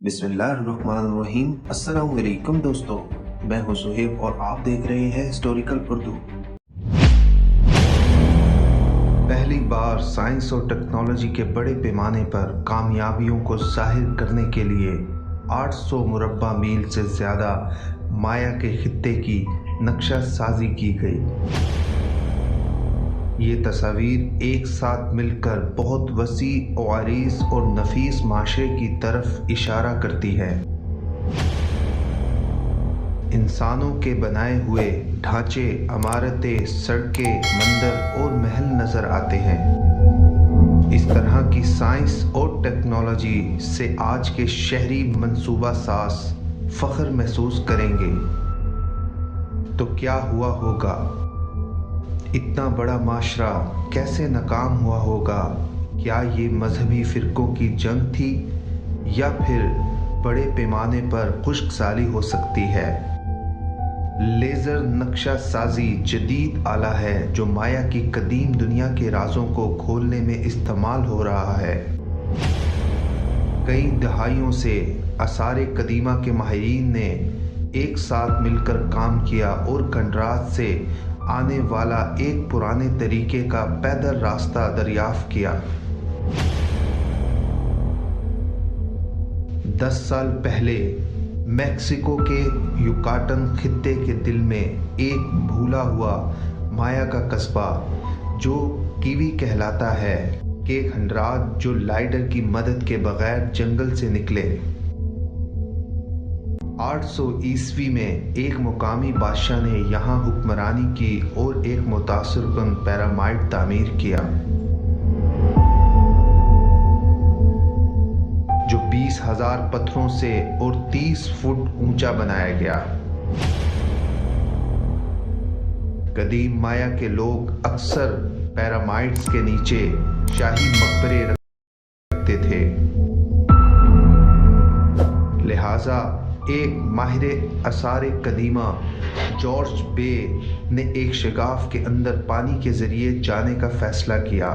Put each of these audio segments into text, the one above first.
बिस्मिल्लाहिर्रहमानिर्रहीम। अस्सलाम वालेकुम दोस्तों, मैं हूं सुहेब और आप देख रहे हैं हिस्टोरिकल उर्दू। पहली बार साइंस और टेक्नोलॉजी के बड़े पैमाने पर कामयाबियों को ज़ाहिर करने के लिए 800 मुरब्बा मील से ज़्यादा माया के खित्ते की नक्शा साजी की गई। ये तस्वीर एक साथ मिलकर बहुत वसी अरीज़ और नफीस माशरे की तरफ इशारा करती है। इंसानों के बनाए हुए ढांचे, इमारतें, सड़कें, मंदिर और महल नज़र आते हैं। इस तरह की साइंस और टेक्नोलॉजी से आज के शहरी मंसूबा साज फ़ख्र महसूस करेंगे। तो क्या हुआ होगा? इतना बड़ा माशरा कैसे नाकाम हुआ होगा? क्या ये मजहबी फ़िरक़ों की जंग थी या फिर बड़े पैमाने पर खुश्कसाली हो सकती है? लेज़र नक्शा साजी जदीद आला है जो माया की कदीम दुनिया के राज़ों को खोलने में इस्तेमाल हो रहा है। कई दहाइयों से आसार कदीमा के माहिरीन ने एक साथ मिलकर काम किया और खंडरात से आने वाला एक पुराने तरीके का पैदल रास्ता दरियाफ्त किया। 10 साल पहले मैक्सिको के युकाटन खित्ते के दिल में एक भूला हुआ माया का कस्बा जो कीवी कहलाता है के खंडरात जो लाइडर की मदद के बगैर जंगल से निकले। 800 ईस्वी में एक मुकामी बादशाह ने यहाँ हुक्मरानी की और एक मुतासिरकुन पिरामिड तामीर किया जो 20,000 पत्थरों से और 30 फुट ऊंचा बनाया गया। कदीम माया के लोग अक्सर पिरामिड्स के नीचे शाही मकबरे रखते थे, लिहाजा एक माहिर आसार कदीमा जॉर्ज बे ने एक शगाफ के अंदर पानी के जरिए जाने का फैसला किया।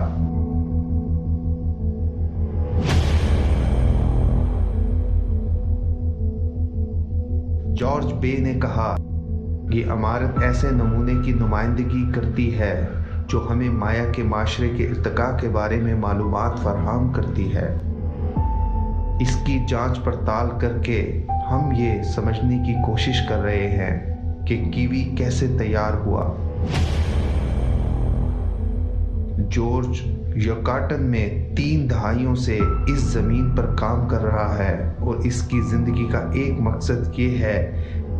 जॉर्ज बे ने कहा, ये इमारत ऐसे नमूने की नुमाइंदगी करती है जो हमें माया के माशरे के इर्तिका के बारे में मालूमात फराहम करती है। इसकी जांच पड़ताल करके हम ये समझने की कोशिश कर रहे हैं कि कीवी कैसे तैयार हुआ। जॉर्ज युकाटन में 3 दहाइयों से इस ज़मीन पर काम कर रहा है और इसकी ज़िंदगी का एक मकसद ये है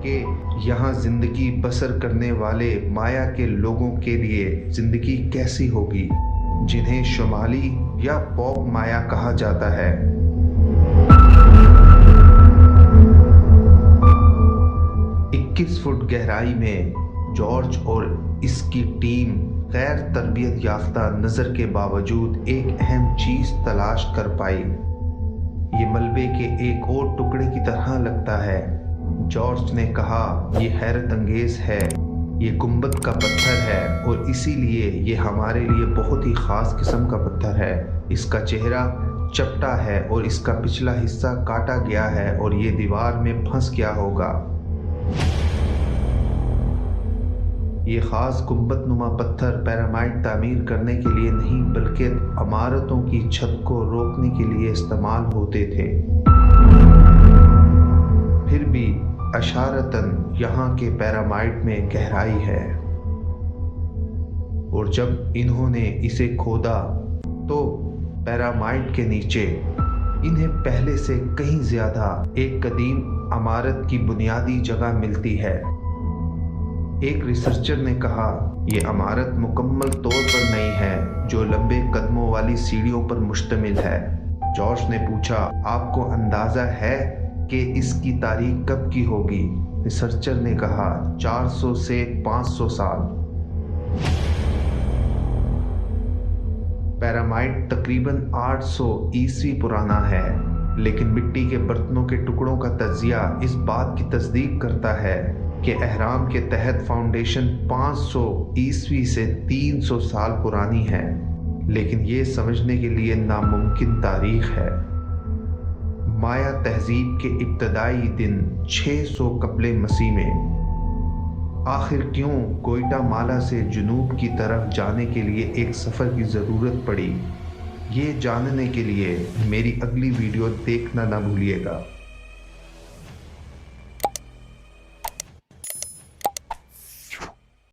कि यहाँ ज़िंदगी बसर करने वाले माया के लोगों के लिए ज़िंदगी कैसी होगी, जिन्हें शुमाली या पॉप माया कहा जाता है। 21 फुट गहराई में जॉर्ज और इसकी टीम गैर तरबियत याफ्ता नज़र के बावजूद एक अहम चीज़ तलाश कर पाई। ये मलबे के एक और टुकड़े की तरह लगता है। जॉर्ज ने कहा, ये हैरत अंगेज़ है, ये गुंबद का पत्थर है और इसीलिए ये हमारे लिए बहुत ही ख़ास किस्म का पत्थर है। इसका चेहरा चपटा है और इसका पिछला हिस्सा काटा गया है और ये दीवार में फंस गया होगा। ये ख़ास गुंबद नुमा पत्थर पिरामिड तामीर करने के लिए नहीं बल्कि इमारतों की छत को रोकने के लिए इस्तेमाल होते थे। फिर भी अशारतन यहाँ के पिरामिड में गहराई है और जब इन्होंने इसे खोदा तो पिरामिड के नीचे इन्हें पहले से कहीं ज़्यादा एक कदीम इमारत की बुनियादी जगह मिलती है। एक रिसर्चर ने कहा, ये इमारत मुकम्मल तौर पर नई है जो लंबे कदमों वाली सीढ़ियों पर मुश्तमिल है। जॉर्ज ने पूछा, आपको अंदाज़ा है कि इसकी तारीख कब की होगी? रिसर्चर ने कहा, 400 से 500 साल। पिरामिड तकरीबन 800 ईस्वी पुराना है, लेकिन मिट्टी के बर्तनों के टुकड़ों का तज्जिया इस बात की तस्दीक करता है कि अहराम के तहत फाउंडेशन 500 ईस्वी से 300 साल पुरानी है, लेकिन ये समझने के लिए नामुमकिन तारीख है। مایا تہذیب کے ابتدائی دن 600 قبل مسیح میں آخر کیوں کوئٹہ مالا سے جنوب کی طرف جانے کے لیے ایک سفر کی ضرورت پڑی، یہ جاننے کے لیے میری اگلی ویڈیو دیکھنا نہ بھولیے گا۔